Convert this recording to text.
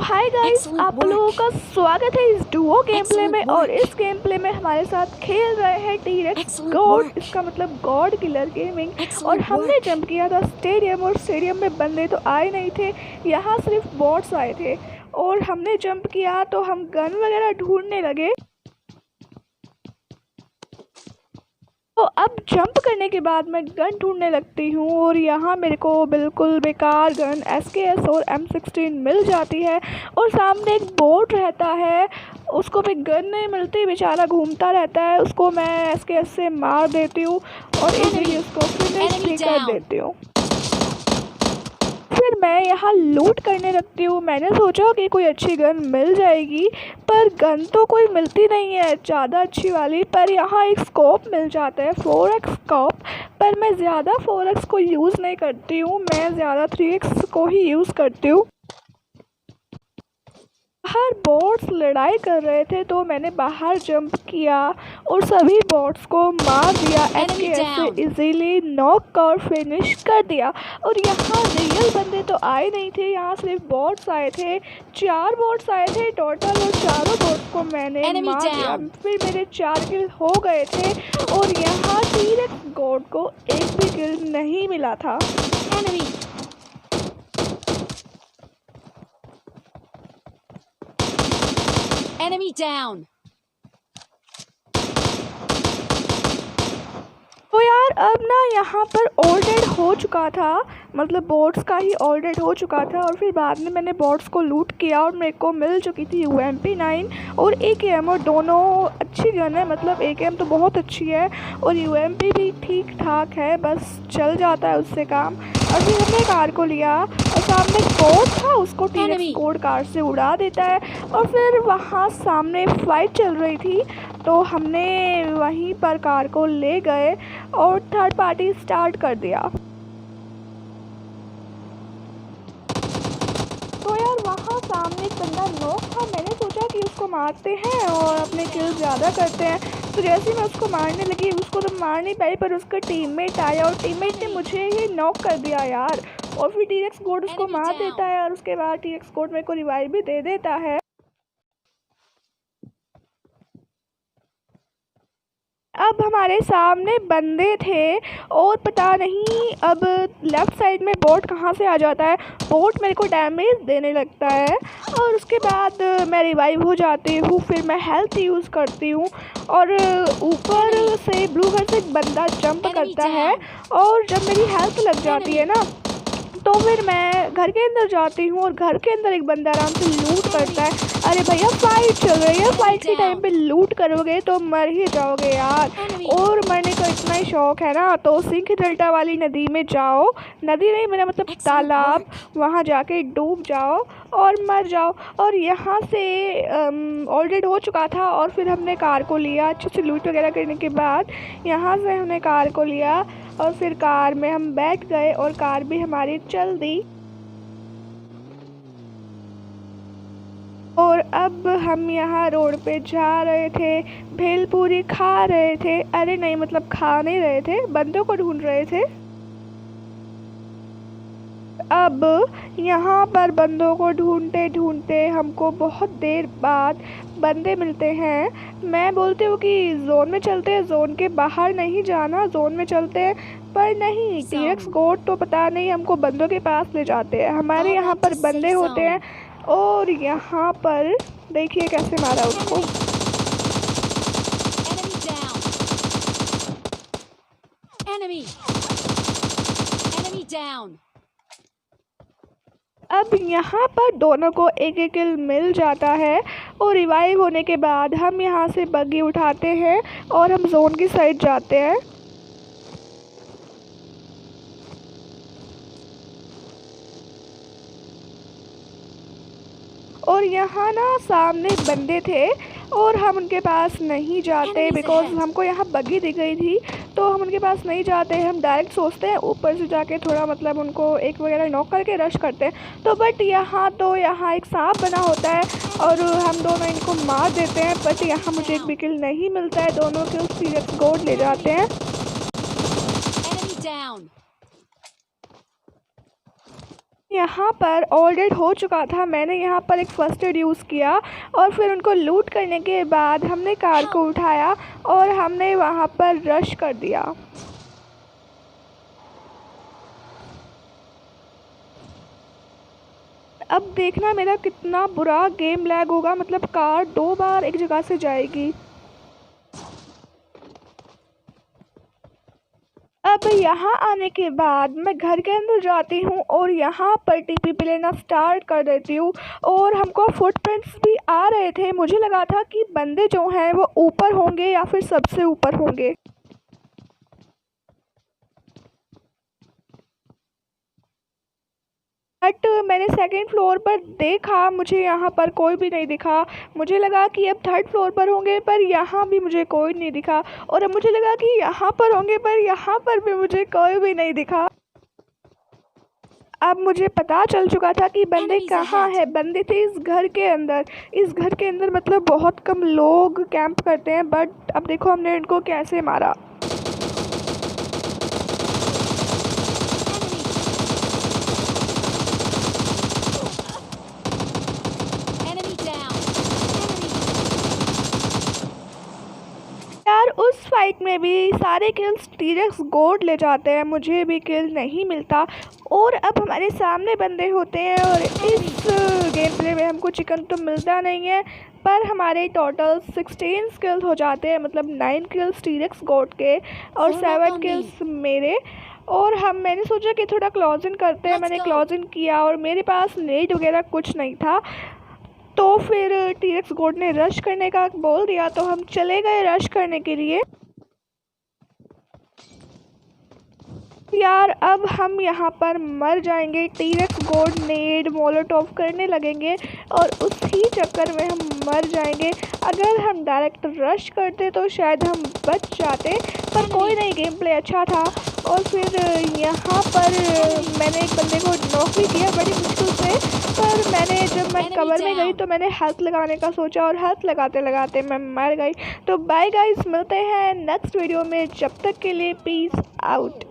Hi guys, आप लोगों का स्वागत है इस डुओ गेम प्ले में। और इस गेम प्ले में हमारे साथ खेल रहे हैं टी-रेक्स गॉड, इसका मतलब गॉड किलर गेमिंग। और हमने जंप किया था स्टेडियम, और स्टेडियम में बंदे तो आए नहीं थे, यहाँ सिर्फ बॉट्स आए थे। और हमने जंप किया तो हम गन वगैरह ढूंढने लगे। तो अब जंप करने के बाद मैं गन ढूंढने लगती हूँ, और यहाँ मेरे को बिल्कुल बेकार गन SKS और M16 मिल जाती है। और सामने एक बोट रहता है, उसको भी गन नहीं मिलती, बेचारा घूमता रहता है। उसको मैं SKS से मार देती हूँ और इजीली उसको फिनिश भी कर देती हूँ। फिर मैं यहाँ लूट करने लगती हूँ। मैंने सोचा कि कोई अच्छी गन मिल जाएगी, पर गन तो कोई मिलती नहीं है ज़्यादा अच्छी वाली। पर यहाँ एक स्कोप मिल जाता है, 4x स्कोप। पर मैं ज़्यादा 4x को यूज़ नहीं करती हूँ, मैं ज़्यादा 3x को ही यूज़ करती हूँ। बाहर बॉट्स लड़ाई कर रहे थे, तो मैंने बाहर जंप किया और सभी बॉट्स को मार दिया। SKS से इजीली नॉक और फिनिश कर दिया। और यहाँ रियल बंदे तो आए नहीं थे, यहाँ सिर्फ बॉट्स आए थे। 4 बॉट्स आए थे टोटल, और चारों बॉट्स को मैंने मार दिया। फिर मेरे 4 किल हो गए थे, और यहाँ टी-रेक्स गॉड को एक भी किल नहीं मिला था। Enemy down. तो यार अब ना यहाँ पर ऑल डेड हो चुका था, मतलब बॉट्स का ही ऑल डेड हो चुका था। और फिर बाद में मैंने बॉट्स को लूट किया, और मेरे को मिल चुकी थी UMP9 और AKM। और दोनों अच्छी गन है, मतलब AKM तो बहुत अच्छी है और UMP भी ठीक ठाक है, बस चल जाता है उससे काम। और फिर हमने कार को लिया, और सामने कोड था, उसको टी-रेक्स कोड कार से उड़ा देता है। और फिर वहाँ सामने फाइट चल रही थी, तो हमने वहीं पर कार को ले गए और थर्ड पार्टी स्टार्ट कर दिया। तो यार वहाँ सामने एक बंदा नॉक था, मैंने सोचा कि उसको मारते हैं और अपने किल ज़्यादा करते हैं। तो जैसे मैं उसको मारने लगी, उसको तो मार नहीं पाई, पर उसका टीममेट आया और टीममेट ने मुझे ही नॉक कर दिया यार। और फिर टी-रेक्स गॉड उसको मार देता है, और उसके बाद टी-रेक्स गॉड मेरे को रिवाइव भी दे देता है। अब हमारे सामने बंदे थे, और पता नहीं अब लेफ़्ट साइड में बोट कहाँ से आ जाता है। बोट मेरे को डैमेज देने लगता है, और उसके बाद मैं रिवाइव हो जाती हूँ। फिर मैं हेल्थ यूज़ करती हूँ, और ऊपर से ब्लू घर से एक बंदा जंप करता है, और जब मेरी हेल्थ लग जाती है ना, तो फिर मैं घर के अंदर जाती हूँ, और घर के अंदर एक बंदा आराम से लूट करता है। अरे भैया फाइट चल रही है, फाइट के टाइम पे लूट करोगे तो मर ही जाओगे यार। और मरने का इतना ही शौक है ना, तो सिंह डेल्टा वाली नदी में जाओ, नदी नहीं मेरा मतलब तालाब, वहाँ जाके डूब जाओ और मर जाओ। और यहाँ से ऑलरेडी हो चुका था, और फिर हमने कार को लिया। अच्छे से लूट वगैरह करने के बाद यहाँ से हमने कार को लिया, और फिर कार में हम बैठ गए, और कार भी हमारी चल दी। और अब हम यहाँ रोड पे जा रहे थे, भेलपूरी खा रहे थे। अरे नहीं, मतलब खा नहीं रहे थे, बंदों को ढूंढ रहे थे। अब यहाँ पर बंदों को ढूंढते ढूंढते हमको बहुत देर बाद बंदे मिलते हैं। मैं बोलती हूँ कि जोन में चलते हैं, जोन के बाहर नहीं जाना, जोन में चलते हैं। पर नहीं, टी-रेक्स गॉड तो पता नहीं हमको बंदों के पास ले जाते हैं। हमारे यहाँ पर बंदे होते हैं, और यहाँ पर देखिए कैसे मारा उसको। Enemy down. अब यहाँ पर दोनों को एक एक किल मिल जाता है, और रिवाइव होने के बाद हम यहाँ से बग्गी उठाते हैं, और हम जोन की साइड जाते हैं। और यहाँ ना सामने बंदे थे, और हम उनके पास नहीं जाते, बिकॉज हमको यहाँ बग्गी दिख गई थी, तो हम उनके पास नहीं जाते। हम डायरेक्ट सोचते हैं ऊपर से जाके थोड़ा मतलब उनको एक वगैरह नॉक करके रश करते हैं। तो बट यहाँ एक सांप बना होता है, और हम दोनों इनको मार देते हैं। बट यहाँ मुझे एक भी किल नहीं मिलता है, दोनों के उस टी-रेक्स गॉड ले जाते हैं। यहाँ पर ऑल डेड हो चुका था। मैंने यहाँ पर एक फर्स्ट एड यूज़ किया और फिर उनको लूट करने के बाद हमने कार को उठाया और हमने वहाँ पर रश कर दिया। अब देखना मेरा कितना बुरा गेम लैग होगा, मतलब कार 2 बार एक जगह से जाएगी। अब यहाँ आने के बाद मैं घर के अंदर जाती हूँ और यहाँ पर टीपी लेना स्टार्ट कर देती हूँ और हमको फुटप्रिंट्स भी आ रहे थे। मुझे लगा था कि बंदे जो हैं वो ऊपर होंगे या फिर सबसे ऊपर होंगे। बट मैंने सेकंड फ्लोर पर देखा, मुझे यहाँ पर कोई भी नहीं दिखा। मुझे लगा कि अब थर्ड फ्लोर पर होंगे, पर यहाँ भी मुझे कोई नहीं दिखा। और अब मुझे लगा कि यहाँ पर होंगे, पर यहाँ पर भी मुझे कोई भी नहीं दिखा। अब मुझे पता चल चुका था कि बंदे कहाँ हैं। बंदे थे इस घर के अंदर। इस घर के अंदर मतलब बहुत कम लोग कैंप करते हैं, बट अब देखो हमने इनको कैसे मारा। यार उस फाइट में भी सारे किल्स टीरेक्स गोड ले जाते हैं, मुझे भी किल नहीं मिलता। और अब हमारे सामने बंदे होते हैं और इस गेम प्ले में हमको चिकन तो मिलता नहीं है, पर हमारे टोटल 16 किल्स हो जाते हैं, मतलब 9 किल्स टीरेक्स गोड के और 7 किल्स मेरे। और मैंने सोचा कि थोड़ा क्लोजिंग करते हैं। मैंने क्लोजिंग किया और मेरे पास नेट वगैरह कुछ नहीं था, तो फिर टीरेक्स गोड ने रश करने का बोल दिया, तो हम चले गए रश करने के लिए। यार अब हम यहाँ पर मर जाएंगे। टीरेक्स गोड नेड मोलोटोव करने लगेंगे और उसी चक्कर में हम मर जाएंगे। अगर हम डायरेक्ट रश करते तो शायद हम बच जाते, पर कोई नहीं, गेम प्ले अच्छा था। और फिर यहाँ पर मैंने एक बंदे को नॉक भी किया बड़ी मुश्किल से, पर जब मैं कवर में गई तो मैंने हेल्थ लगाने का सोचा और हेल्थ लगाते लगाते मैं मर गई। तो बाय गाइस, मिलते हैं नेक्स्ट वीडियो में। जब तक के लिए पीस आउट।